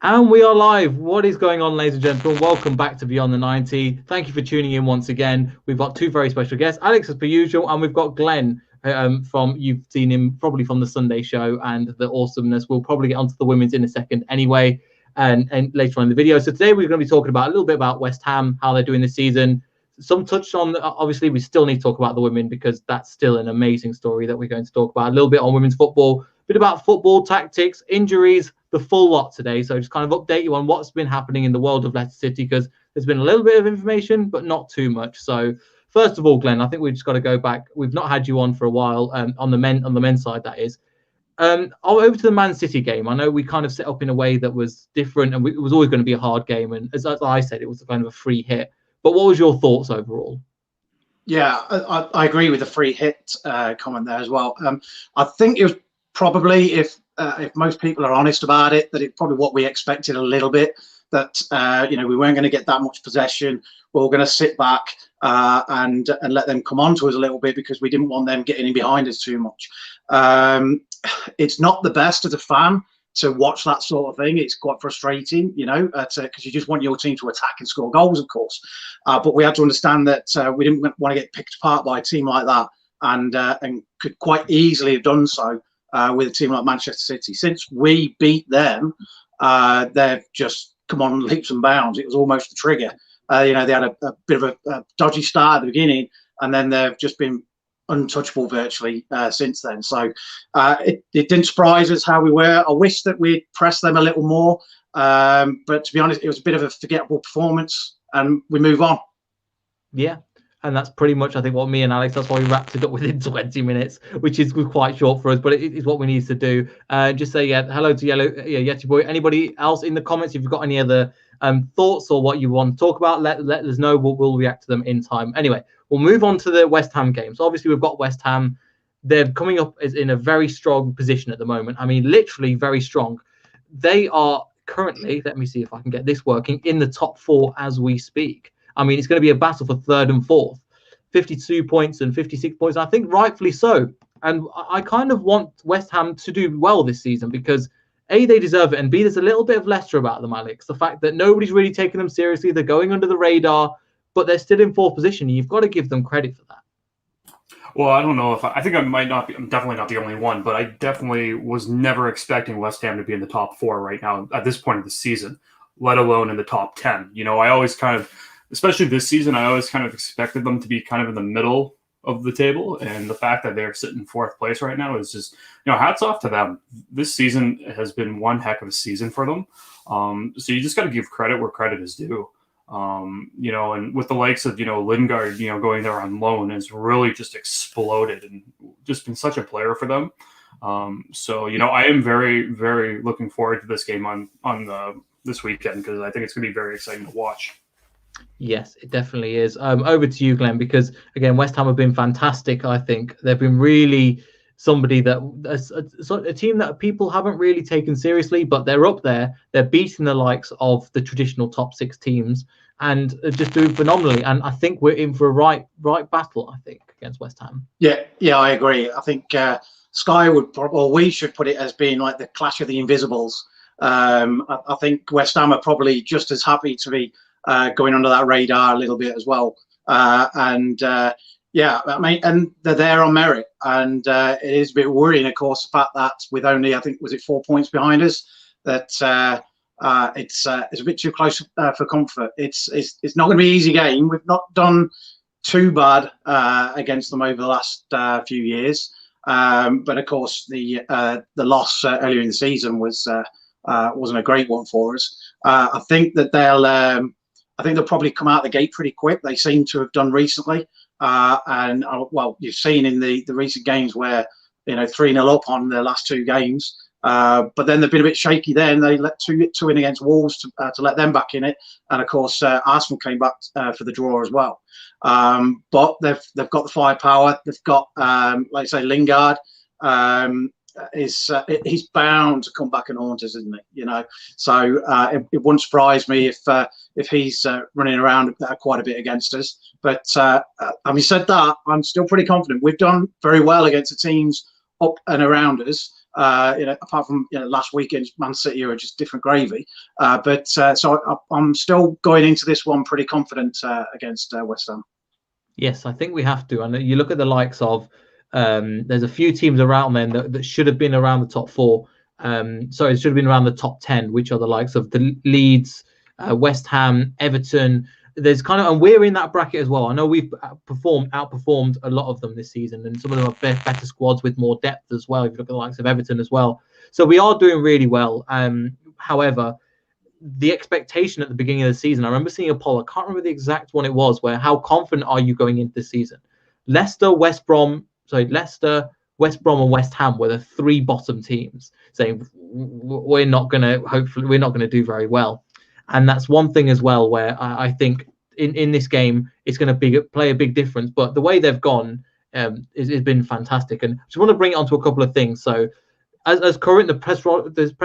And we are live. What is going on, ladies and gentlemen? Welcome back to Beyond the 90. Thank you for tuning in once again. We've got two very special guests, Alex as per usual, and we've got Glenn you've seen him probably from the Sunday show and the awesomeness. We'll probably get onto the women's in a second anyway, and later on in the video. So today we're going to be talking about a little bit about West Ham, how they're doing this season. Some touch on, obviously, we still need to talk about the women because that's still an amazing story that we're going to talk about. A little bit on women's football, a bit about football tactics, injuries, the full lot today. So just kind of update you on what's been happening in the world of Leicester City, because there's been a little bit of information, but not too much. So first of all, Glenn, I think we've just got to go back. We've not had you on for a while, on the men's side, that is. Over to the Man City game. I know we kind of set up in a way that was different, and it was always going to be a hard game. And as I said, it was kind of a free hit. But what was your thoughts overall? Yeah, I agree with the free hit comment there as well. I think it was probably, if most people are honest about it, that it's probably what we expected a little bit. That we weren't going to get that much possession. We were going to sit back and let them come on to us a little bit because we didn't want them getting in behind us too much. It's not the best as a fan to watch that sort of thing. It's quite frustrating, because you just want your team to attack and score goals, of course. But we had to understand that we didn't want to get picked apart by a team like that, and could quite easily have done so with a team like Manchester City. Since we beat them, they've just come on leaps and bounds. It was almost the trigger. They had a bit of a dodgy start at the beginning, and then they've just been untouchable virtually since then. So it didn't surprise us how we were. I wish that we'd pressed them a little more, but to be honest, it was a bit of a forgettable performance, and we move on. Yeah, and that's pretty much, I think, what me and Alex, that's why we wrapped it up within 20 minutes, which is quite short for us, but it is what we need to do. Just say hello to Yeti Boy. Anybody else in the comments, if you've got any other thoughts or what you want to talk about, let us know. We'll react to them in time. Anyway, we'll move on to the West Ham game. So obviously we've got West Ham. They're coming up as in a very strong position at the moment. I mean, literally very strong. They are currently, let me see if I can get this working, in the top 4 as we speak. I mean, it's going to be a battle for 3rd and 4th. 52 points and 56 points. I think rightfully so. And I kind of want West Ham to do well this season because A, they deserve it, and B, there's a little bit of Leicester about them, Alex. The fact that nobody's really taking them seriously. They're going under the radar, but they're still in 4th position. You've got to give them credit for that. Well, I don't know if I think I might not be. I'm definitely not the only one, but I definitely was never expecting West Ham to be in the top 4 right now at this point of the season, let alone in the top 10. I always kind of, especially this season, I always kind of expected them to be kind of in the middle of the table. And the fact that they're sitting 4th place right now is just, hats off to them. This season has been one heck of a season for them. So you just got to give credit where credit is due. And with the likes of, Lingard, going there on loan has really just exploded and just been such a player for them. So I am very, very looking forward to this game on this weekend because I think it's going to be very exciting to watch. Yes, it definitely is. Over to you, Glenn, because again, West Ham have been fantastic. I think they've been really somebody that a team that people haven't really taken seriously, but they're up there. They're beating the likes of the traditional top 6 teams and just doing phenomenally. And I think we're in for a right battle, I think, against West Ham. Yeah, I agree. I think Sky we should put it as being like the clash of the invisibles. I think West Ham are probably just as happy to be going under that radar a little bit as well. Yeah, I mean, and they're there on merit, and it is a bit worrying, of course, the fact that with only, I think, was it 4 points behind us, that it's a bit too close for comfort. It's not going to be an easy game. We've not done too bad against them over the last few years, but of course the loss earlier in the season wasn't a great one for us. I think that they'll probably come out the gate pretty quick. They seem to have done recently. And you've seen in the recent games where 3-0 up on the last 2 games, but then they've been a bit shaky. Then they let two in against Wolves to let them back in it, and of course Arsenal came back for the draw as well. But they've got the firepower. They've got like I say, Lingard. He's bound to come back and haunt us, isn't he? So it wouldn't surprise me if he's running around quite a bit against us. But having said that, I'm still pretty confident. We've done very well against the teams up and around us. apart from last weekend's Man City are just different gravy. So I'm still going into this one pretty confident against West Ham. Yes, I think we have to. And you look at the likes of, there's a few teams around then that should have been around the top 4. Sorry, it should have been around the top 10, which are the likes of the Leeds, West Ham, Everton. There's and we're in that bracket as well. I know we've outperformed a lot of them this season, and some of them are better squads with more depth as well. If you look at the likes of Everton as well, so we are doing really well. However, the expectation at the beginning of the season, I remember seeing a poll. I can't remember the exact one it was. Where how confident are you going into this season? Leicester, West Brom, and West Ham were the 3 bottom teams, saying we're not going to do very well. And that's one thing as well where I think in this game it's going to play a big difference. But the way they've gone has been fantastic. And I just want to bring it onto a couple of things. So as current, the press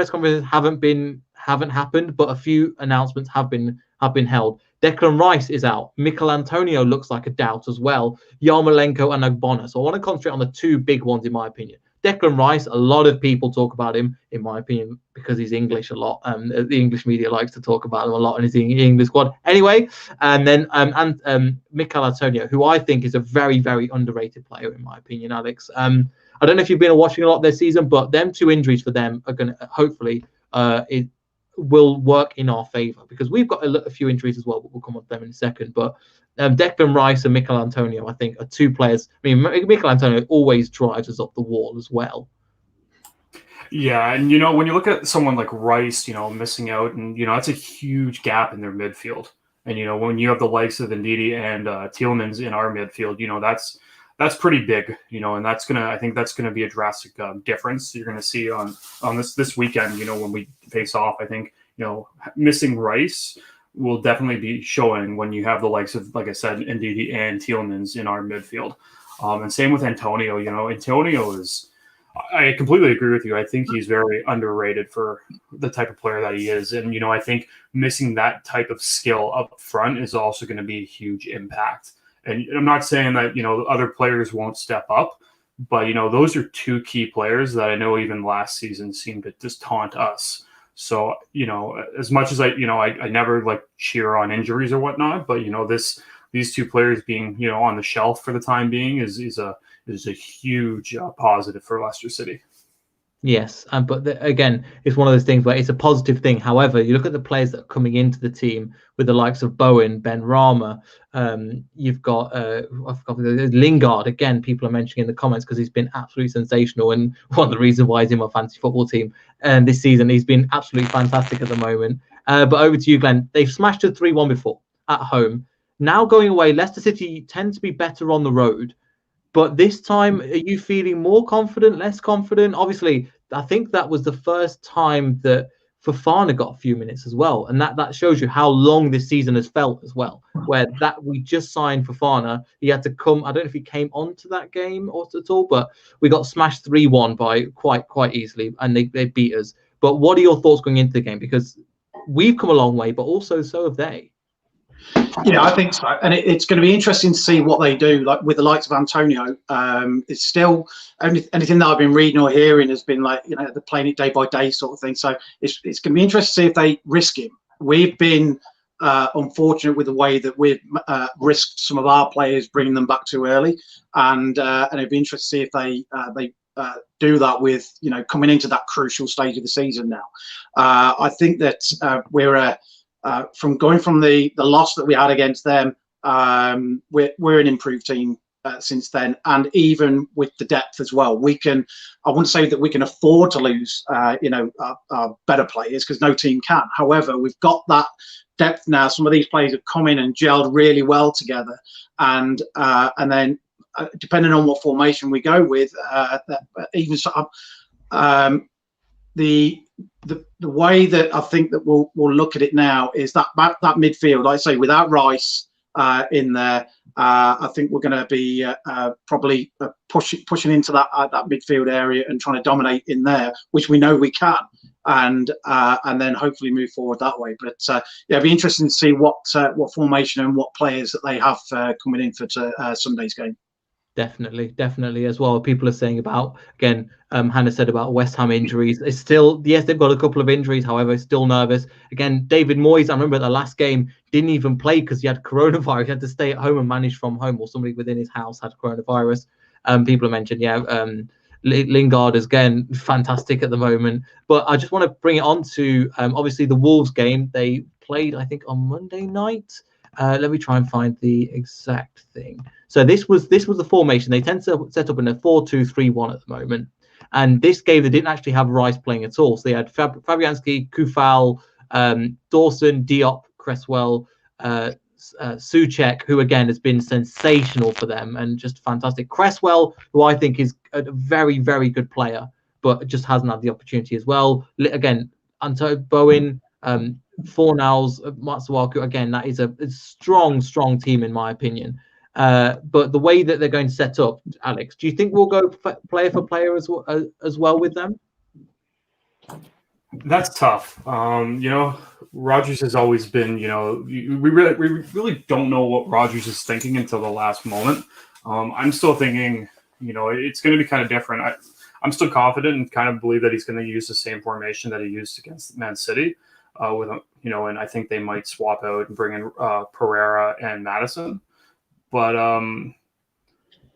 conferences haven't happened, but a few announcements have been held. Declan Rice is out. Mikel Antonio looks like a doubt as well. Yarmolenko and Ogbonna. So I want to concentrate on the 2 big ones in my opinion. Declan Rice, a lot of people talk about him, in my opinion, because he's English a lot. The English media likes to talk about him a lot, and he's in the English squad. Anyway, and then Mikel Antonio, who I think is a very, very underrated player, in my opinion, Alex. I don't know if you've been watching a lot this season, but them 2 injuries for them are going to hopefully it will work in our favour, because we've got a few injuries as well, but we'll come on to them in a second. But Declan Rice and Mikel Antonio, I think, are 2 players. I mean, Mikel Antonio always drives us up the wall as well. Yeah, and when you look at someone like Rice, missing out, and that's a huge gap in their midfield. And when you have the likes of Ndidi and Tielemans in our midfield, that's pretty big. And I think that's gonna be a drastic difference you're gonna see on this weekend. When we face off, I think missing Rice will definitely be showing when you have the likes of, like I said, Ndidi and Tielemans in our midfield. And same with Antonio. Antonio is, I completely agree with you. I think he's very underrated for the type of player that he is. And, I think missing that type of skill up front is also going to be a huge impact. And I'm not saying that, other players won't step up, but, those are 2 key players that I know even last season seemed to just taunt us. So, as much as I never cheer on injuries or whatnot, but, these 2 players being, on the shelf for the time being is a huge positive for Leicester City. Yes, but again, it's one of those things where it's a positive thing. However, you look at the players that are coming into the team with the likes of Bowen, Ben Rama. You've got Lingard. Again, people are mentioning in the comments because he's been absolutely sensational, and one of the reasons why he's in my fantasy football team. And this season, he's been absolutely fantastic at the moment. But over to you, Glenn. They've smashed a 3-1 before at home. Now going away, Leicester City tend to be better on the road. But this time, are you feeling more confident, less confident? Obviously, I think that was the first time that Fofana got a few minutes as well. And that shows you how long this season has felt as well, where that we just signed Fofana. He had to come. I don't know if he came onto that game or at all, but we got smashed 3-1 by quite easily, and they beat us. But what are your thoughts going into the game? Because we've come a long way, but also so have they. Yeah, I think so, and it's going to be interesting to see what they do. Like with the likes of Antonio, it's still anything that I've been reading or hearing has been they're playing it day by day sort of thing. So it's going to be interesting to see if they risk him. We've been unfortunate with the way that we've risked some of our players, bringing them back too early, and it'd be interesting to see if they do that with coming into that crucial stage of the season now. I think that we're from going from the loss that we had against them, we're an improved team since then, and even with the depth as well, I wouldn't say that we can afford to lose our better players, because no team can. However, we've got that depth now. Some of these players have come in and gelled really well together, and then depending on what formation we go with, the way that I think that we'll look at it now is that midfield. Like I say, without Rice in there, I think we're going to be probably pushing into that midfield area and trying to dominate in there, which we know we can, and then hopefully move forward that way. But it'll be interesting to see what formation and what players that they have coming in for Sunday's game. Definitely as well. People are saying about, again, Hannah said about West Ham injuries. It's still, yes, they've got a couple of injuries, however, still nervous. Again, David Moyes, I remember at the last game, didn't even play because he had coronavirus. He had to stay at home and manage from home, or somebody within his house had coronavirus. People have mentioned, Lingard is, again, fantastic at the moment. But I just want to bring it on to, obviously, the Wolves game. They played, I think, on Monday night. Let me try and find the exact thing. So this was the formation. They tend to set up in a 4-2-3-1 at the moment. And this game, they didn't actually have Rice playing at all. So they had Fabianski, Kufal, Dawson, Diop, Cresswell, Souček, who again has been sensational for them and just fantastic. Cresswell, who I think is a very, very good player, but just hasn't had the opportunity as well. Again, Anto Bowen, Fornals, Matsuaku, again, that is a strong team in my opinion. But the way that they're going to set up, Alex, do you think we'll go player for player as well with them? That's tough. Rodgers has always been, we really don't know what Rodgers is thinking until the last moment. I'm still thinking, it's going to be kind of different. I'm still confident and kind of believe that he's going to use the same formation that he used against Man City. And I think they might swap out and bring in Pereira and Maddison. But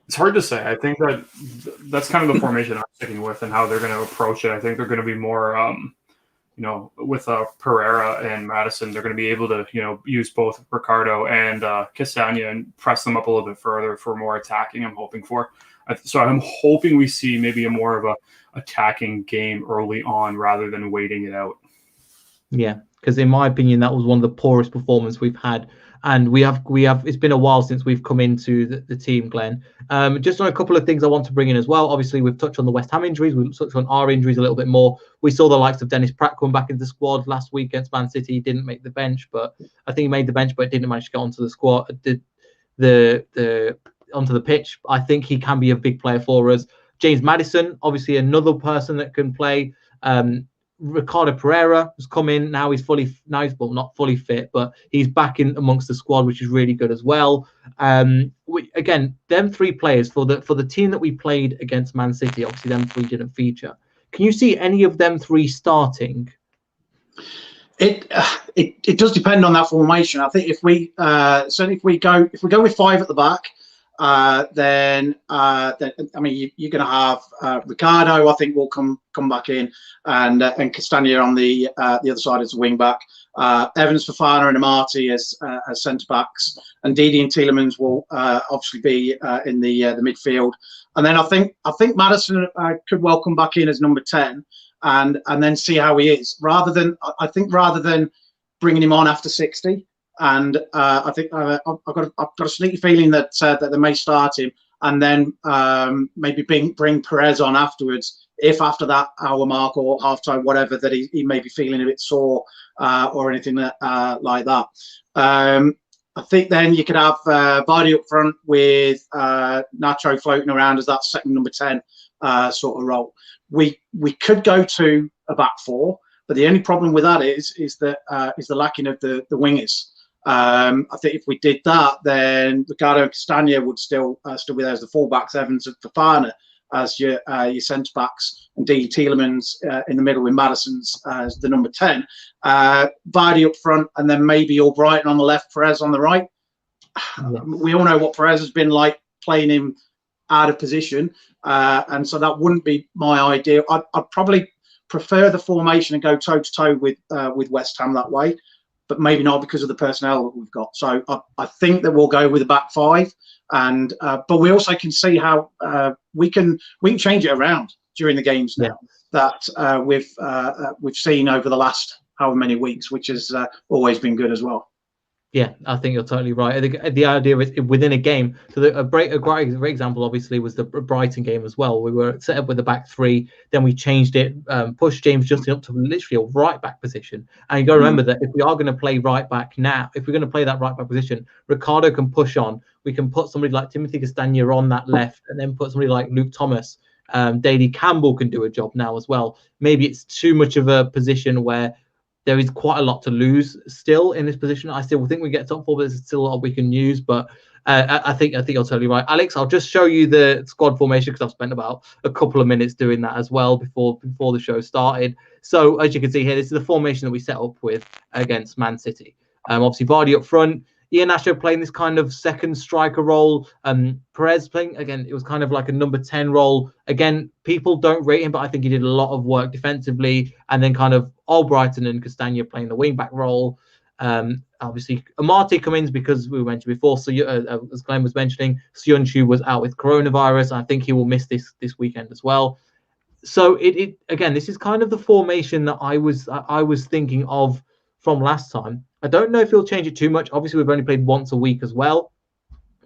it's hard to say. I think that's kind of the formation I'm sticking with and how they're going to approach it. I think they're going to be more, with Pereira and Maddison, they're going to be able to, use both Ricardo and Castagna and press them up a little bit further for more attacking. I'm hoping for. So I'm hoping we see maybe a more of a attacking game early on rather than waiting it out. Yeah, because in my opinion, that was one of the poorest performances we've had. And we have. It's been a while since we've come into the team, Glenn. Just on a couple of things I want to bring in as well. Obviously, we've touched on the West Ham injuries. We've touched on our injuries a little bit more. We saw the likes of Dennis Pratt come back into the squad last week against Man City. He didn't make the bench, but I think he made the bench, but didn't manage to get onto the squad. Onto the pitch. I think he can be a big player for us. James Maddison, obviously another person that can play. Ricardo Pereira has come in. Now he's not fully fit, but he's back in amongst the squad, which is really good as well. Again, them three players for the team that we played against Man City, obviously them three didn't feature. Can you see any of them three starting? It does depend on that formation. I think if we go with five at the back, then I mean you're going to have Ricardo. I think will come back in, and Castagna on the other side as a wing back. Evans, Fofana, and Amati as centre backs, and Didi and Tielemans will obviously be in the midfield. And then I think Maddison could well come back in as number 10, and then see how he is. Rather than bringing him on after 60. And I think I've got a sneaky feeling that they may start him and then maybe bring Perez on afterwards, if after that hour mark or half time, whatever, that he may be feeling a bit sore or anything like that. I think then you could have Vardy up front with Nacho floating around as that second number 10 sort of role. We could go to a back four, but the only problem with that is the lacking of the wingers. I think if we did that, then Ricardo and Castagna would still be there as the fullbacks, Evans and Fofana as your centre backs, and D. Tielemans in the middle with Maddison's as the number 10. Vardy up front, and then maybe Albrighton on the left, Perez on the right. Yeah. We all know what Perez has been like playing him out of position, and so that wouldn't be my idea. I'd probably prefer the formation and go toe to toe with West Ham that way, but maybe not because of the personnel that we've got. So I think that we'll go with a back five, and but we also can see how we can change it around during the games now. Yeah. That we've seen over the last however many weeks, which has always been good as well. Yeah, I think you're totally right. I think the idea is within a game. So a great example, obviously, was the Brighton game as well. We were set up with the back three, then we changed it, pushed James Justin up to literally a right back position. And you got to remember that if we are going to play right back now, if we're going to play that right back position, Ricardo can push on. We can put somebody like Timothy Castagna on that left, and then put somebody like Luke Thomas. Daley Campbell can do a job now as well. Maybe it's too much of a position where there is quite a lot to lose still in this position. I still think we get top four, but there's still a lot we can use. But I think you're totally right, Alex. I'll just show you the squad formation because I've spent about a couple of minutes doing that as well before the show started. So as you can see here, this is the formation that we set up with against Man City. Obviously Vardy up front, Iheanacho playing this kind of second striker role. Perez playing, again, it was kind of like a number 10 role. Again, people don't rate him, but I think he did a lot of work defensively. And then kind of Albrighton and Castagna playing the wing-back role. Obviously, Amate come in because we mentioned before, so as Glenn was mentioning, Söyüncü was out with coronavirus. I think he will miss this weekend as well. So it again, this is kind of the formation that I was thinking of from last time. I don't know if he'll change it too much. Obviously, we've only played once a week as well.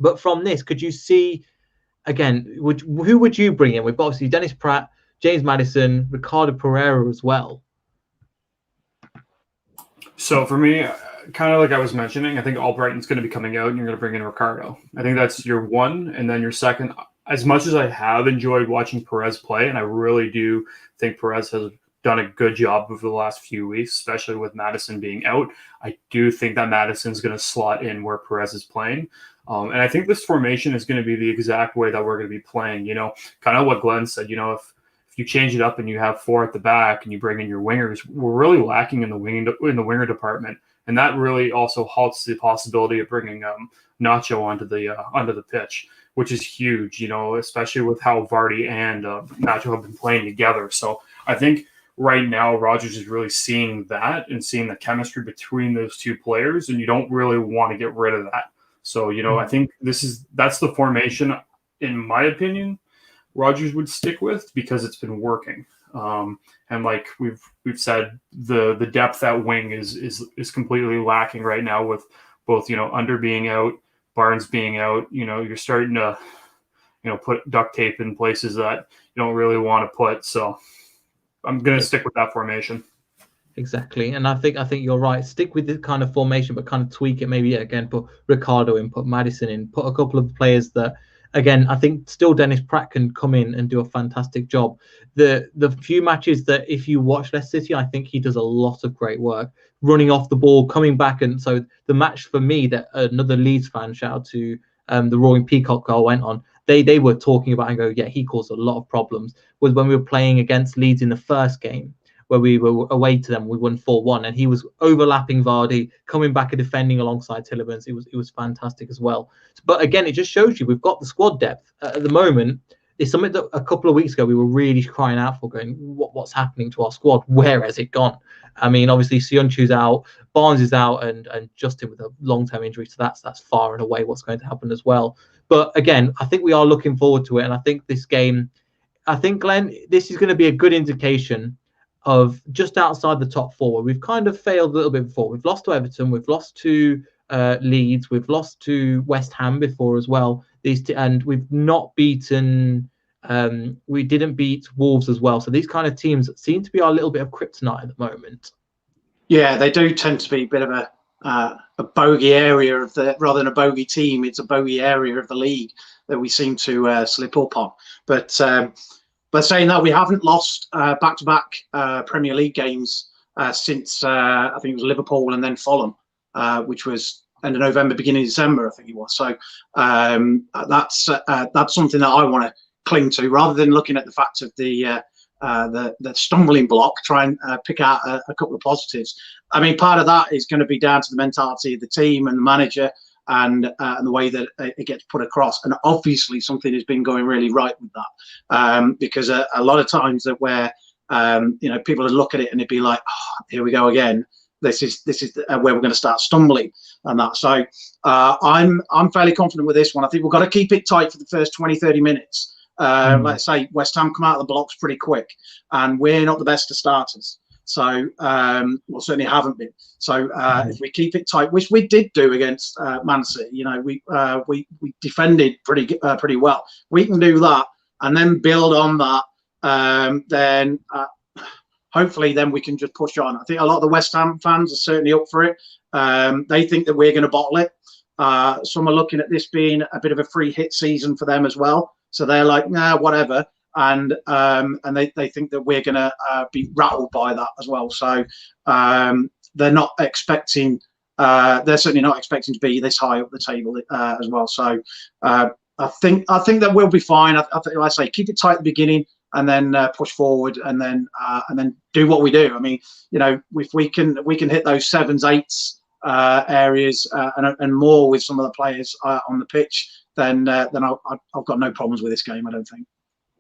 But from this, could you see, again, who would you bring in? We've got obviously Dennis Pratt, James Maddison, Ricardo Pereira as well. So for me, kind of like I was mentioning, I think Albrighton's going to be coming out and you're going to bring in Ricardo. I think that's your one. And then your second, as much as I have enjoyed watching Perez play, and I really do think Perez has done a good job over the last few weeks, especially with Maddison being out, I do think that Maddison's going to slot in where Perez is playing. And I think this formation is going to be the exact way that we're going to be playing. You know, kind of what Glenn said, you know, if you change it up and you have 4 at the back and you bring in your wingers, we're really lacking in the winger department. And that really also halts the possibility of bringing Nacho onto the pitch, which is huge, you know, especially with how Vardy and Nacho have been playing together. So I think right now Rodgers is really seeing that and seeing the chemistry between those two players, and you don't really want to get rid of that. So, you know, I think that's the formation, in my opinion, Rodgers would stick with because it's been working. And like we've said, the depth at wing is completely lacking right now with both, you know, Under being out, Barnes being out. You know, you're starting to, you know, put duct tape in places that you don't really want to put. So I'm going to stick with that formation. Exactly. And I think you're right. Stick with this kind of formation, but kind of tweak it. Maybe again, put Ricardo in, put Maddison in, put a couple of players that, again, I think still Dennis Pratt can come in and do a fantastic job. The few matches that if you watch Leicester City, I think he does a lot of great work, running off the ball, coming back. And so the match for me that another Leeds fan, shout out to the Roaring Peacock goal went on, they were talking about and go, yeah, he caused a lot of problems, was when we were playing against Leeds in the first game, where we were away to them, we won 4-1, and he was overlapping Vardy, coming back and defending alongside Tielemans. It was fantastic as well. But again, it just shows you we've got the squad depth at the moment. It's something that a couple of weeks ago we were really crying out for, going, what's happening to our squad? Where has it gone? I mean, obviously Söyüncü's out, Barnes is out, and Justin with a long-term injury, so that's far and away what's going to happen as well. But again, I think we are looking forward to it, and I think this game, I think, Glenn, this is going to be a good indication of just outside the top 4, where we've kind of failed a little bit before. We've lost to Everton, we've lost to Leeds, we've lost to West Ham before as well. And we've not beaten, we didn't beat Wolves as well. So these kind of teams seem to be our little bit of kryptonite at the moment. Yeah, they do tend to be a bit of a bogey area of rather than a bogey team, it's a bogey area of the league that we seem to slip up on. But saying that, we haven't lost back-to-back Premier League games since I think it was Liverpool and then Fulham, which was end of November, beginning of December, I think it was. So that's something that I want to cling to, rather than looking at the fact of the stumbling block. Try and pick out a couple of positives. I mean, part of that is going to be down to the mentality of the team and the manager, and the way that it gets put across. And obviously something has been going really right with that, because a lot of times that where you know, people would look at it and it'd be like, oh, here we go again. This is where we're going to start stumbling and that. So I'm fairly confident with this one. I think we've got to keep it tight for the first 20-30 minutes. Let's say West Ham come out of the blocks pretty quick, and we're not the best of starters. So, well, certainly haven't been. So if we keep it tight, which we did do against Man City, you know, we defended pretty well. We can do that and then build on that. Then hopefully then we can just push on. I think a lot of the West Ham fans are certainly up for it. They think that we're going to bottle it. Some are looking at this being a bit of a free hit season for them as well. So they're like, nah, whatever. And they think that we're going to be rattled by that as well. So they're not expecting they're certainly not expecting to be this high up the table as well. So I think that we'll be fine. I think, like I say, keep it tight at the beginning, and then push forward, and then do what we do. I mean, if we can hit those 7s, 8s areas and more with some of the players on the pitch, then I've got no problems with this game, I don't think.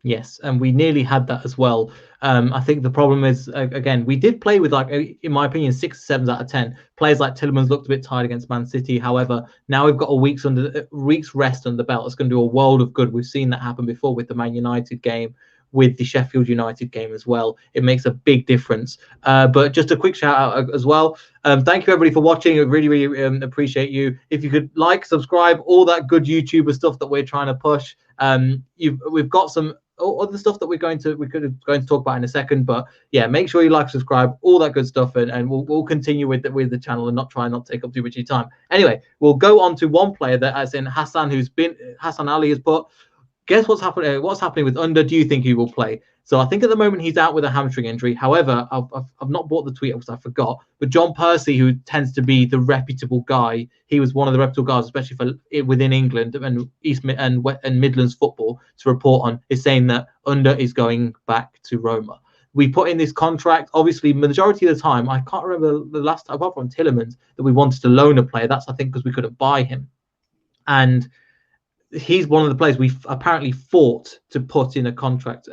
Yes, and we nearly had that as well. I think the problem is, again, we did play with, like, in my opinion, 6 or 7s out of 10. Players like Tielemans looked a bit tired against Man City. However, now we've got a week's rest under the belt. It's going to do a world of good. We've seen that happen before with the Man United game, with the Sheffield United game as well. It makes a big difference. But just a quick shout out as well. Thank you everybody for watching. I really, really appreciate you. If you could like, subscribe, all that good YouTuber stuff that we're trying to push. We've got some other stuff that we could talk about in a second, but yeah, make sure you like, subscribe, all that good stuff, and we'll continue with the channel and not take up too much of your time. Anyway, we'll go on to one player that, as in Hassan Ali has put. Guess what's happening? What's happening with Under? Do you think he will play? So I think at the moment he's out with a hamstring injury. However, I've not bought the tweet because I forgot. But John Percy, who tends to be the reputable guy, he was one of the reputable guys, especially for within England and East and Midlands football, to report on, is saying that Under is going back to Roma. We put in this contract. Obviously, majority of the time, I can't remember the last time, apart from Tielemans, that we wanted to loan a player. That's, I think, because we couldn't buy him. And he's one of the players we've apparently fought to put in a contract,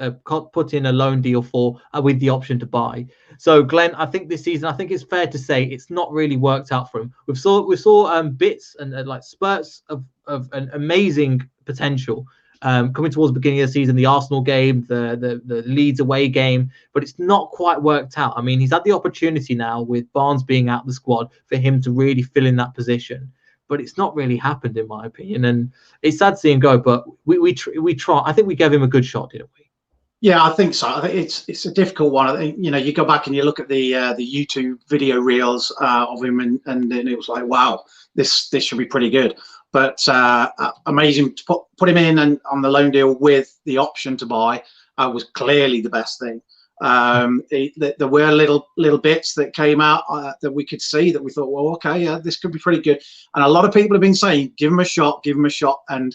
put in a loan deal for, with the option to buy. So, Glenn, I think this season, I think it's fair to say it's not really worked out for him. We saw bits and like spurts of an amazing potential coming towards the beginning of the season, the Arsenal game, the Leeds away game, but it's not quite worked out. I mean, he's had the opportunity now with Barnes being out of the squad for him to really fill in that position. But it's not really happened, in my opinion, and it's sad to see him go. But we try. I think we gave him a good shot, didn't we? Yeah, I think so. I think it's a difficult one. I think you go back and you look at the YouTube video reels of him, and it was like, wow, this should be pretty good. But amazing to put him in and on the loan deal with the option to buy was clearly the best thing. There were little bits that came out that we could see that we thought, well, okay, yeah, this could be pretty good. And a lot of people have been saying, give him a shot, and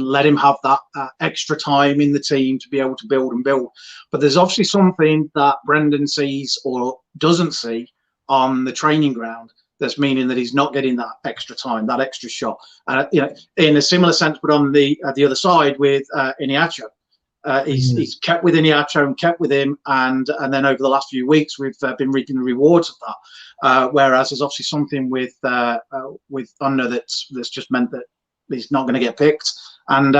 let him have that extra time in the team to be able to build. But there's obviously something that Brendan sees or doesn't see on the training ground that's meaning that he's not getting that extra time, that extra shot. In a similar sense, but on the other side with Iheanacho. He's kept with Iheanacho and kept with him, and then over the last few weeks we've been reaping the rewards of that. Whereas there's obviously something with Under that's just meant that he's not going to get picked, and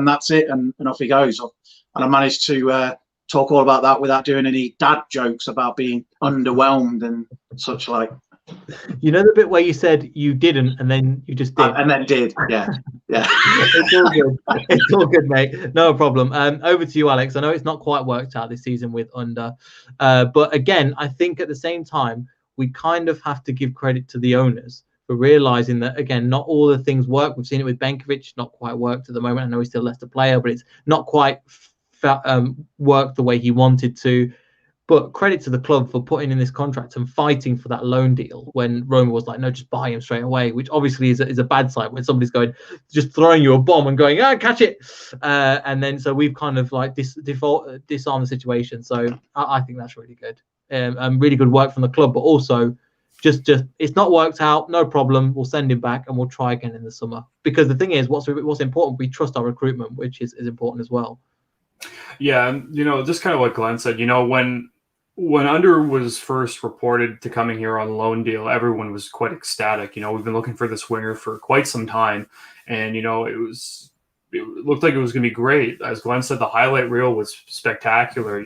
that's it, and off he goes. And I managed to talk all about that without doing any dad jokes about being underwhelmed and such like. You know the bit where you said you didn't, and then you just did, and then did, yeah. It's all good. It's all good, mate. No problem. Over to you, Alex. I know it's not quite worked out this season with Under, but again, I think at the same time we kind of have to give credit to the owners for realizing that, again, not all the things work. We've seen it with Benkovic, not quite worked at the moment. I know he's still a Leicester player, but it's not quite worked the way he wanted to. But credit to the club for putting in this contract and fighting for that loan deal when Roma was like, no, just buy him straight away, which obviously is a bad sign when somebody's just throwing you a bomb and going, catch it. And then so we've kind of like disarmed the situation. So I think that's really good. Really good work from the club, but also just it's not worked out. No problem. We'll send him back and we'll try again in the summer. Because the thing is, what's important, we trust our recruitment, which is important as well. Yeah, and just kind of what Glenn said, when Under was first reported to coming here on loan deal, everyone was quite ecstatic. We've been looking for this winger for quite some time, and it looked like it was going to be great. As Glenn said, the highlight reel was spectacular.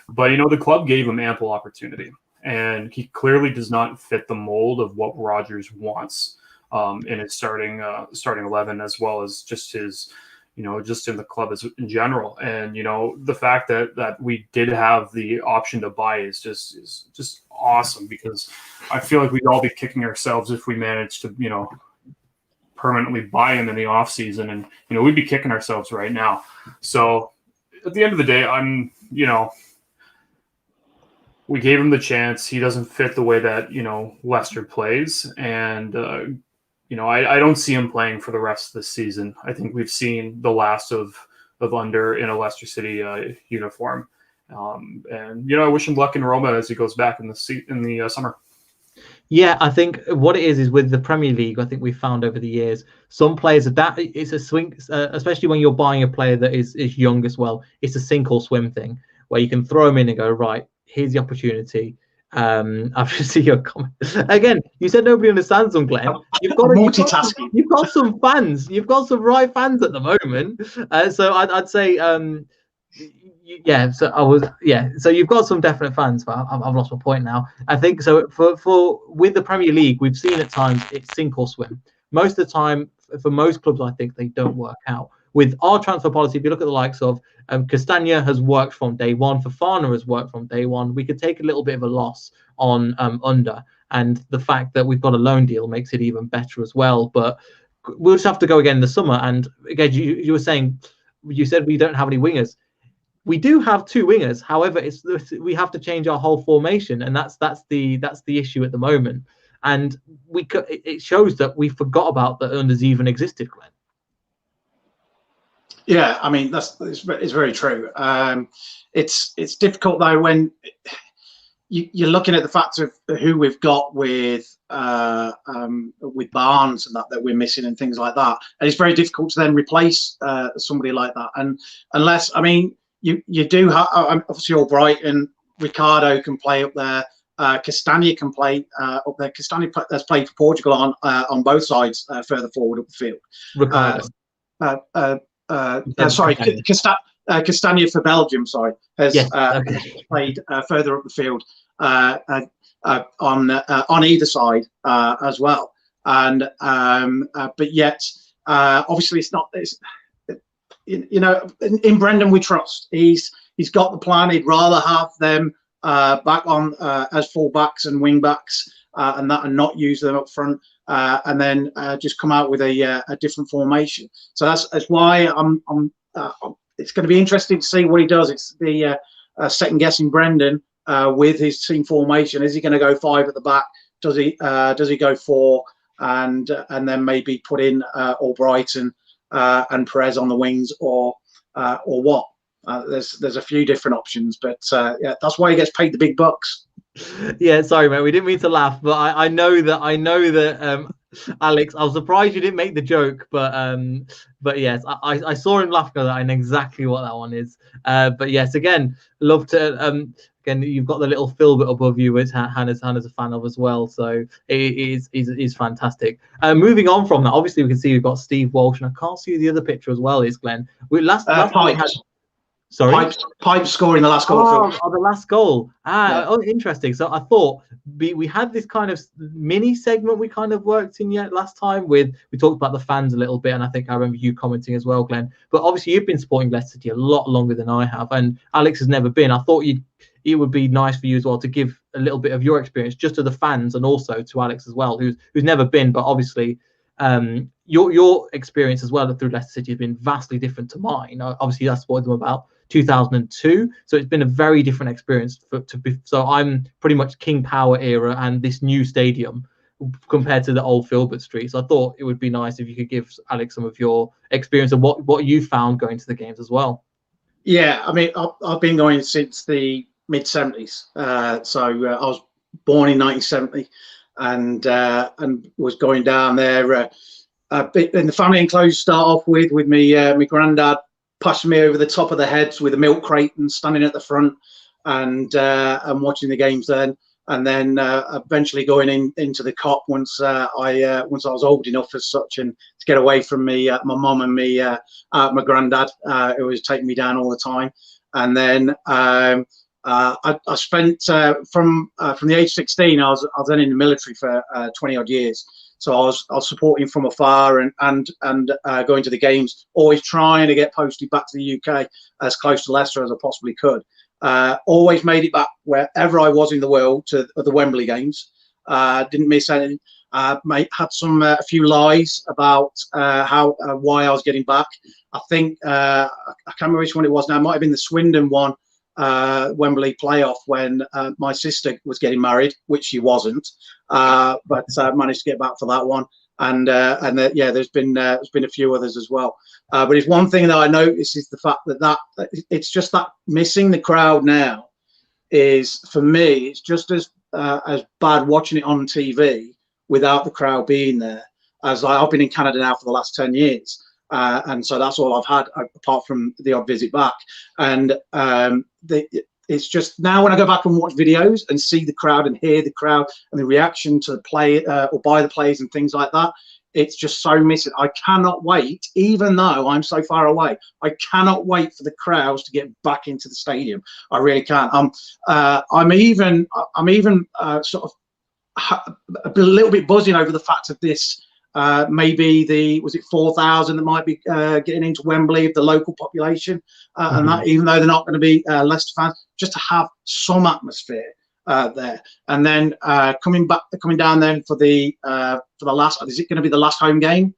But the club gave him ample opportunity, and he clearly does not fit the mold of what Rodgers wants in his starting 11, as well as just his. Just in the club in general. And, the fact that we did have the option to buy is just awesome, because I feel like we'd all be kicking ourselves if we managed to, permanently buy him in the off season, and, we'd be kicking ourselves right now. So at the end of the day, I'm, we gave him the chance. He doesn't fit the way that, Leicester plays. And, I don't see him playing for the rest of the season. I think we've seen the last of Under in a Leicester City uniform. And, I wish him luck in Roma as he goes back in the summer. Yeah, I think what it is with the Premier League, I think we've found over the years, some players that it's a swing, especially when you're buying a player that is young as well. It's a sink or swim thing where you can throw them in and go, right, here's the opportunity. After see your comment again, you said nobody understands them, Glenn. You've got multitasking. You've got some fans. You've got some right fans at the moment. So I'd say. So you've got some definite fans, but I've lost my point now. I think so for with the Premier League, we've seen at times it's sink or swim. Most of the time, for most clubs, I think they don't work out. With our transfer policy, if you look at the likes of Castagna has worked from day one, Fofana has worked from day one. We could take a little bit of a loss on Under, and the fact that we've got a loan deal makes it even better as well. But we'll just have to go again in the summer. And again, you were saying, you said we don't have any wingers. We do have two wingers. However, we have to change our whole formation, and that's the issue at the moment. And it shows that we forgot about that Unders even existed, Glenn. Yeah, I mean it's very true. It's difficult though when you're looking at the fact of who we've got with Barnes and that we're missing and things like that, and it's very difficult to then replace somebody like that. And unless, I mean, you do have obviously Albrighton, Ricardo can play up there, Castagna can play up there. Castagna has played for Portugal on both sides further forward up the field. Ricardo. Castagna for Belgium. Sorry, has played further up the field on either side as well. And but yet, obviously, it's not. In Brendan we trust. He's got the plan. He'd rather have them back on as full backs and wing backs and not use them up front. And then just come out with a different formation. So that's why it's going to be interesting to see what he does. It's the second guessing Brendan with his team formation. Is he going to go 5 at the back? Does he go 4 and then maybe put in Albrighton and Perez on the wings or what? There's a few different options, but yeah, that's why he gets paid the big bucks. Yeah, sorry, mate. We didn't mean to laugh, but I know that Alex, I was surprised you didn't make the joke, but yes, I saw him laugh because I know exactly what that one is. But yes, again, love to again, you've got the little Philbit above you, which Hannah's a fan of as well. So it is fantastic. Moving on from that, obviously we can see we've got Steve Walsh, and I can't see the other picture as well. Is Glenn? Last time Sorry, Pipes scoring the last goal. The last goal. Interesting. So I thought we had this kind of mini segment we kind of worked in yet last time we talked about the fans a little bit, and I think I remember you commenting as well, Glenn. But obviously you've been supporting Leicester City a lot longer than I have, and Alex has never been. I thought it would be nice for you as well to give a little bit of your experience just to the fans and also to Alex as well, who's never been, but obviously your experience as well through Leicester City has been vastly different to mine. Obviously, that's what I'm about. 2002, so it's been a very different experience so I'm pretty much King Power era and this new stadium compared to the old Filbert Street. So I thought it would be nice if you could give Alex some of your experience and what you found going to the games as well. Yeah, I mean, I've been going since the mid-70s. So I was born in 1970 and was going down there in the family enclosure start off with me my granddad pushing me over the top of the heads with a milk crate and standing at the front and watching the games then, and then eventually going into the Kop once I was old enough as such, and to get away from me my mum and me my granddad who was taking me down all the time. And then I spent from the age 16 I was then in the military for 20 odd years. So I was supporting from afar and going to the games, always trying to get posted back to the UK as close to Leicester as I possibly could. Always made it back wherever I was in the world to the Wembley games. Didn't miss anything. Had a few lies about why I was getting back. I think I can't remember which one it was now. It might have been the Swindon one Wembley playoff when my sister was getting married, which she wasn't, but managed to get back for that one. And yeah, there's been a few others as well. But it's one thing that I notice is the fact that it's just that missing the crowd now is, for me, it's just as bad watching it on TV without the crowd being there. As I've been in Canada now for the last 10 years. And so that's all I've had apart from the odd visit back. And it's just now when I go back and watch videos and see the crowd and hear the crowd and the reaction to the play or by the plays and things like that, it's just so missing. I cannot wait, even though I'm so far away, I cannot wait for the crowds to get back into the stadium. I really can't. I'm even sort of a little bit buzzing over the fact of this. Maybe was it 4,000 that might be getting into Wembley, the local population, and that, even though they're not going to be Leicester fans, just to have some atmosphere there. And then coming down then for the last, is it going to be the last home game,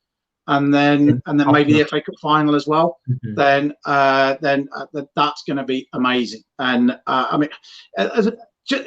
and then maybe the FA Cup final as well? Then that's going to be amazing. And I mean,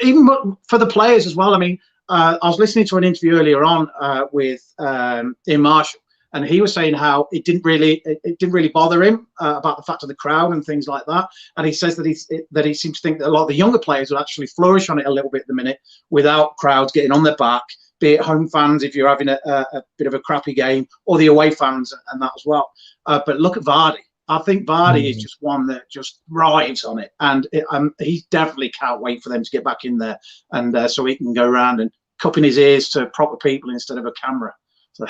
even for the players as well. I mean. I was listening to an interview earlier on with Ian Marshall, and he was saying how it didn't really bother him about the fact of the crowd and things like that. And he says that he seems to think that a lot of the younger players would actually flourish on it a little bit at the minute without crowds getting on their back, be it home fans if you're having a bit of a crappy game, or the away fans and that as well. But look at Vardy. I think Vardy is just one that just rides on it, and he definitely can't wait for them to get back in there, and so he can go around and cupping his ears to proper people instead of a camera. So.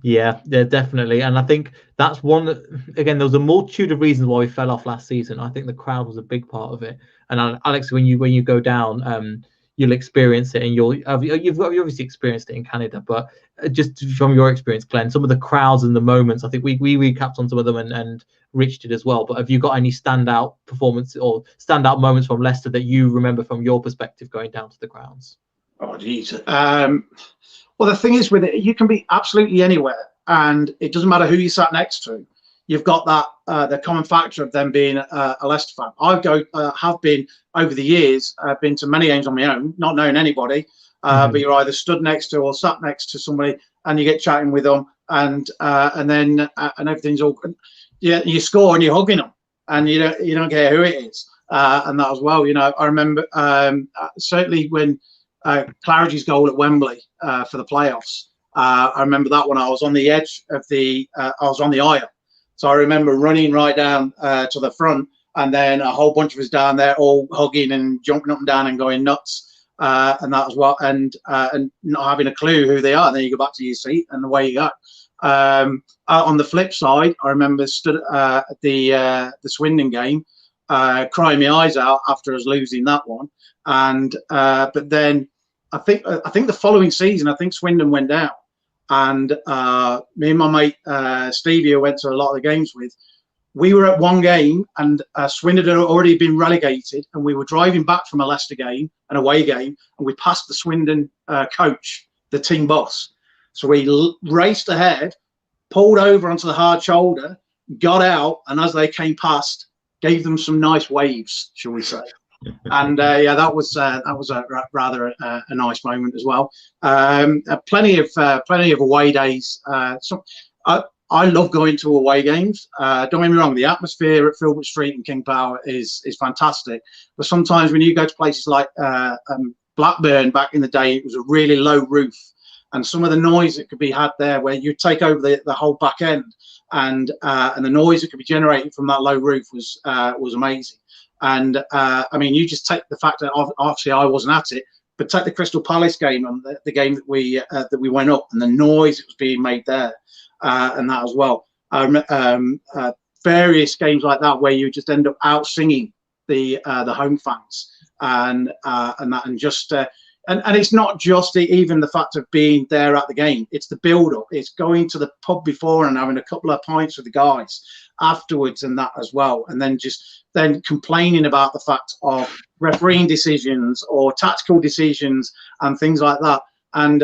Yeah, definitely. And I think that's one, again, there was a multitude of reasons why we fell off last season. I think the crowd was a big part of it. And Alex, when you go down, you'll experience it, and you've obviously experienced it in Canada, but just from your experience, Glenn, some of the crowds and the moments, I think we recapped on some of them, and Rich did as well. But have you got any standout performance or standout moments from Leicester that you remember from your perspective going down to the grounds? Oh, geez. Well, the thing is with it, you can be absolutely anywhere, and it doesn't matter who you sat next to. You've got that the common factor of them being a Leicester fan. Have been over the years. I've been to many games on my own, not knowing anybody, but you're either stood next to or sat next to somebody, and you get chatting with them, and then everything's all. Yeah, you score and you're hugging them, and you don't care who it is, and that as well. You know, I remember certainly when. Claridge's goal at Wembley for the playoffs. I remember that one. I was on the edge of I was on the aisle, so I remember running right down to the front, and then a whole bunch of us down there, all hugging and jumping up and down and going nuts, and that as well, and not having a clue who they are. And then you go back to your seat, and away you go. On the flip side, I remember stood at the Swindon game, crying my eyes out after us losing that one. And but then I think the following season, I think Swindon went down, and me and my mate Stevie, who I went to a lot of the games with, we were at one game, and Swindon had already been relegated, and we were driving back from a Leicester game, an away game, and we passed the Swindon coach, the team boss. So we raced ahead, pulled over onto the hard shoulder, got out, and as they came past, gave them some nice waves, shall we say. And yeah, that was rather a nice moment as well. Plenty of away days. I love going to away games. Don't get me wrong, the atmosphere at Filbert Street and King Power is fantastic. But sometimes when you go to places like Blackburn back in the day, it was a really low roof, and some of the noise that could be had there, where you take over the whole back end, and the noise that could be generated from that low roof was amazing. And I mean, you just take the fact that obviously I wasn't at it, but take the Crystal Palace game and the game that we went up, and the noise that was being made there, and that as well. Various games like that where you just end up out singing the home fans, and it's not just even the fact of being there at the game. It's the build up. It's going to the pub before and having a couple of pints with the guys afterwards, and that as well, and then complaining about the fact of refereeing decisions or tactical decisions and things like that. and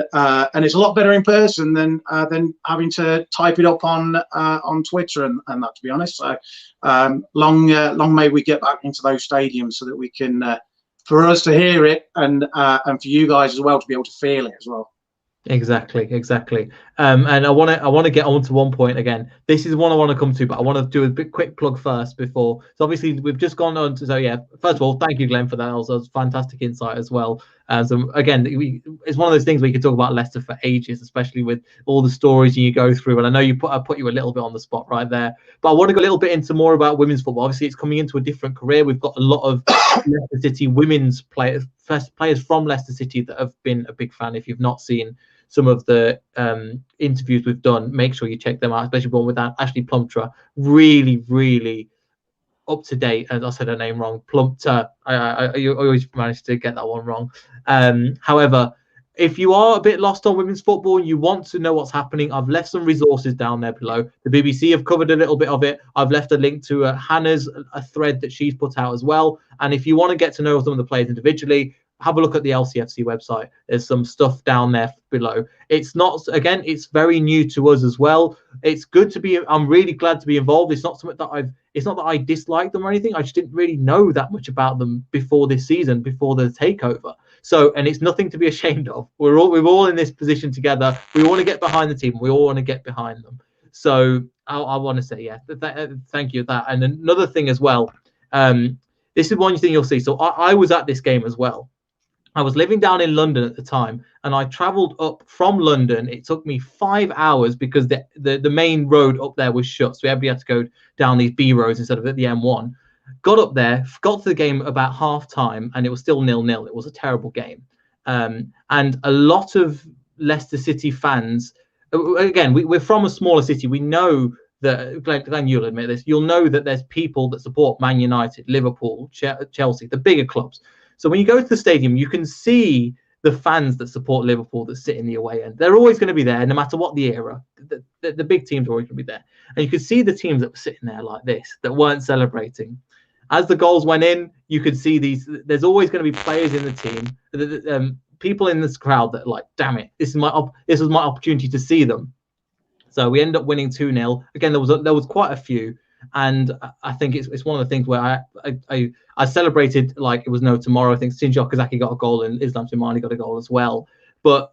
it's a lot better in person than having to type it up on Twitter and that, to be honest. So long may we get back into those stadiums so that we can, for us to hear it and for you guys as well to be able to feel it as well. Exactly. And I want to get on to one point again. This is one I want to come to, but I want to do a quick plug first before. So obviously we've just gone on to, so yeah, first of all, thank you, Glenn, for that. That was fantastic insight as well. So again, it's one of those things we could talk about Leicester for ages, especially with all the stories you go through. And I know I put you a little bit on the spot right there, but I want to go a little bit into more about women's football. Obviously, it's coming into a different career. We've got a lot of Leicester City women's players from Leicester City that have been a big fan. If you've not seen some of the interviews we've done, make sure you check them out, especially one with Ashley Plumptre. Really up to date. And I said her name wrong, Plumptre. I always manage to get that one wrong. However, if you are a bit lost on women's football and you want to know what's happening, I've left some resources down there below. The BBC have covered a little bit of it. I've left a link to Hannah's a thread that she's put out as well. And if you want to get to know some of the players individually, have a look at the LCFC website. There's some stuff down there below. It's not, again, it's very new to us as well. It's good to be, I'm really glad to be involved. It's not something that it's not that I dislike them or anything. I just didn't really know that much about them before this season, before the takeover. So, and it's nothing to be ashamed of. We're all in this position together. We want to get behind the team. We all want to get behind them. So I want to say, yeah, thank you for that. And another thing as well, this is one thing you'll see. So I was at this game as well. I was living down in London at the time, and I travelled up from London. It took me 5 hours because the main road up there was shut, so everybody had to go down these B roads instead of at the M1. Got up there, got to the game about half time, and it was still 0-0. It was a terrible game, and a lot of Leicester City fans. Again, we're from a smaller city. We know that, Glenn, you'll admit this. You'll know that there's people that support Man United, Liverpool, Chelsea, the bigger clubs. So when you go to the stadium, you can see the fans that support Liverpool that sit in the away end. They're always going to be there, no matter what the era. The big teams are always going to be there. And you could see the teams that were sitting there like this, that weren't celebrating. As the goals went in, you could see these. There's always going to be players in the team, people in this crowd that are like, damn it, this was my opportunity to see them. So we end up winning 2-0. Again, there was quite a few. And I think it's one of the things where I celebrated like it was no tomorrow. I think Shinji Okazaki got a goal and Islam Slimani got a goal as well. But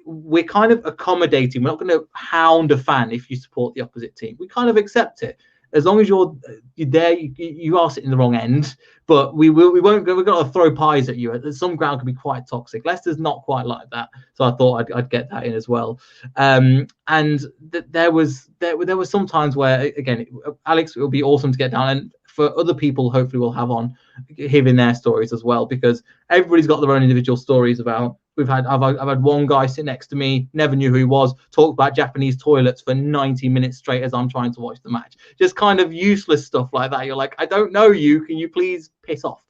we're kind of accommodating. We're not going to hound a fan if you support the opposite team. We kind of accept it. As long as you're there, you are sitting in the wrong end. But we won't. We're going to throw pies at you. Some ground can be quite toxic. Leicester's not quite like that, so I thought I'd get that in as well. And there was some times where, again, Alex, it would be awesome to get down, and for other people, hopefully we'll have on hearing their stories as well, because everybody's got their own individual stories about. I've had one guy sit next to me, never knew who he was, talk about Japanese toilets for 90 minutes straight as I'm trying to watch the match. Just kind of useless stuff like that. You're like, I don't know you. Can you please piss off?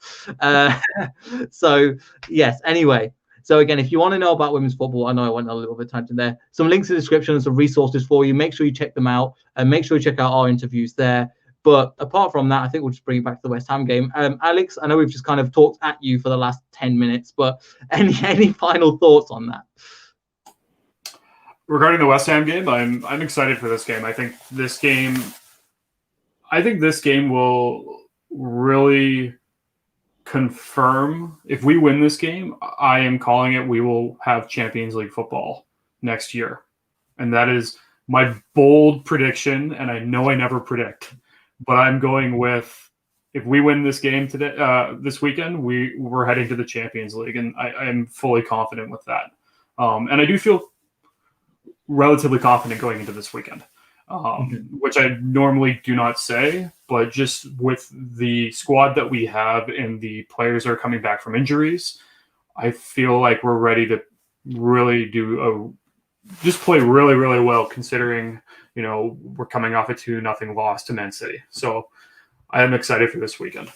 So, yes, anyway. So, again, if you want to know about women's football, I know I went a little bit tangent there. Some links in the description and some resources for you. Make sure you check them out and make sure you check out our interviews there. But apart from that, I think we'll just bring it back to the West Ham game. Alex, I know we've just kind of talked at you for the last 10 minutes, but any final thoughts on that? Regarding the West Ham game, I'm excited for this game. I think this game will really confirm, if we win this game, I am calling it, we will have Champions League football next year. And that is my bold prediction, and I know I never predict. But I'm going with, if we win this game today, this weekend, we're heading to the Champions League, and I am fully confident with that. And I do feel relatively confident going into this weekend, which I normally do not say, but just with the squad that we have and the players that are coming back from injuries, I feel like we're ready to really just play really, really well, considering, we're coming off a 2-0 loss to Man City. So I am excited for this weekend.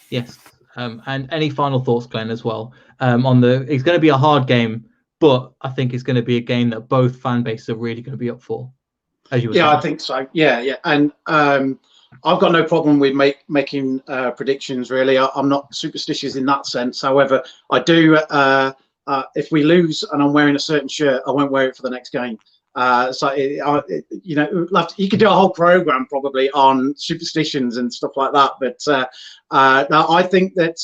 Yes. And any final thoughts, Glenn, as well? It's going to be a hard game, but I think it's going to be a game that both fan bases are really going to be up for. As you were saying. I think so. Yeah. And I've got no problem with making predictions, really. I'm not superstitious in that sense. However, I do if we lose and I'm wearing a certain shirt, I won't wear it for the next game. You know, you could do a whole program probably on superstitions and stuff like that. But now I think that,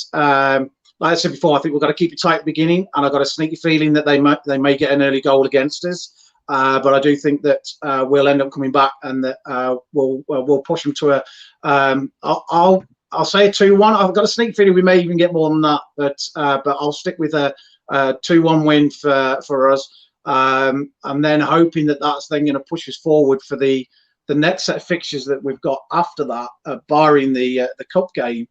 like I said before, I think we've got to keep it tight at the beginning, and I've got a sneaky feeling that they may get an early goal against us. But I do think that we'll end up coming back, and that we'll push them to a. I'll say a 2-1. I've got a sneaky feeling we may even get more than that, but I'll stick with a 2-1 win for us. And then hoping that that's then going to push us forward for the next set of fixtures that we've got after that, barring the cup game,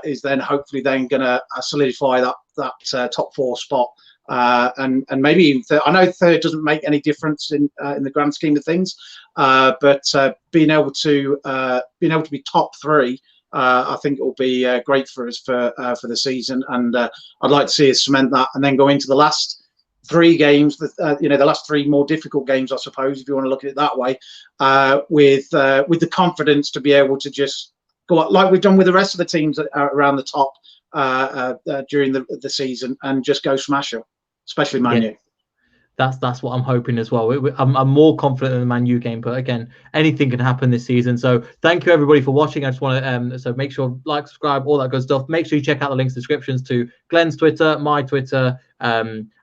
is then hopefully then going to solidify that top 4 spot, and maybe even third. I know third doesn't make any difference in the grand scheme of things, but being able to be top 3. I think it will be great for us for the season, and I'd like to see us cement that, and then go into the last 3 games, you know, the last 3 more difficult games, I suppose, if you want to look at it that way, with the confidence to be able to just go out, like we've done with the rest of the teams around the top during the season, and just go smash them, especially Man U. That's what I'm hoping as well. I'm more confident in the Man U game, but again, anything can happen this season. So thank you everybody for watching. I just want to so make sure like, subscribe, all that good stuff. Make sure you check out the links, descriptions to Glenn's Twitter, my Twitter,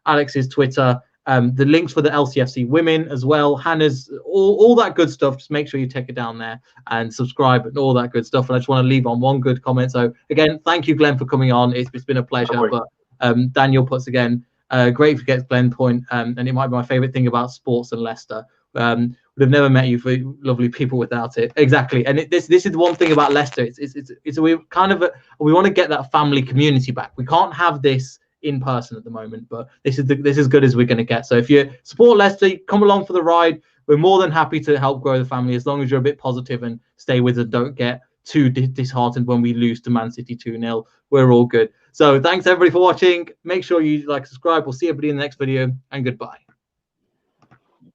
Alex's Twitter, the links for the LCFC women as well, Hannah's, all that good stuff. Just make sure you take it down there and subscribe and all that good stuff. And I just want to leave on one good comment. So again, thank you, Glenn, for coming on. It's been a pleasure. But Daniel puts again. Great to get Glenn point, and it might be my favourite thing about sports and Leicester. Would have never met you for lovely people without it. Exactly, and this is the one thing about Leicester. It's we kind of we want to get that family community back. We can't have this in person at the moment, but this is as good as we're going to get. So if you support Leicester, come along for the ride. We're more than happy to help grow the family, as long as you're a bit positive and stay with us. Don't get too disheartened when we lose to Man City 2-0. We're all good. So thanks everybody for watching. Make sure you like, subscribe. We'll see everybody in the next video, and goodbye.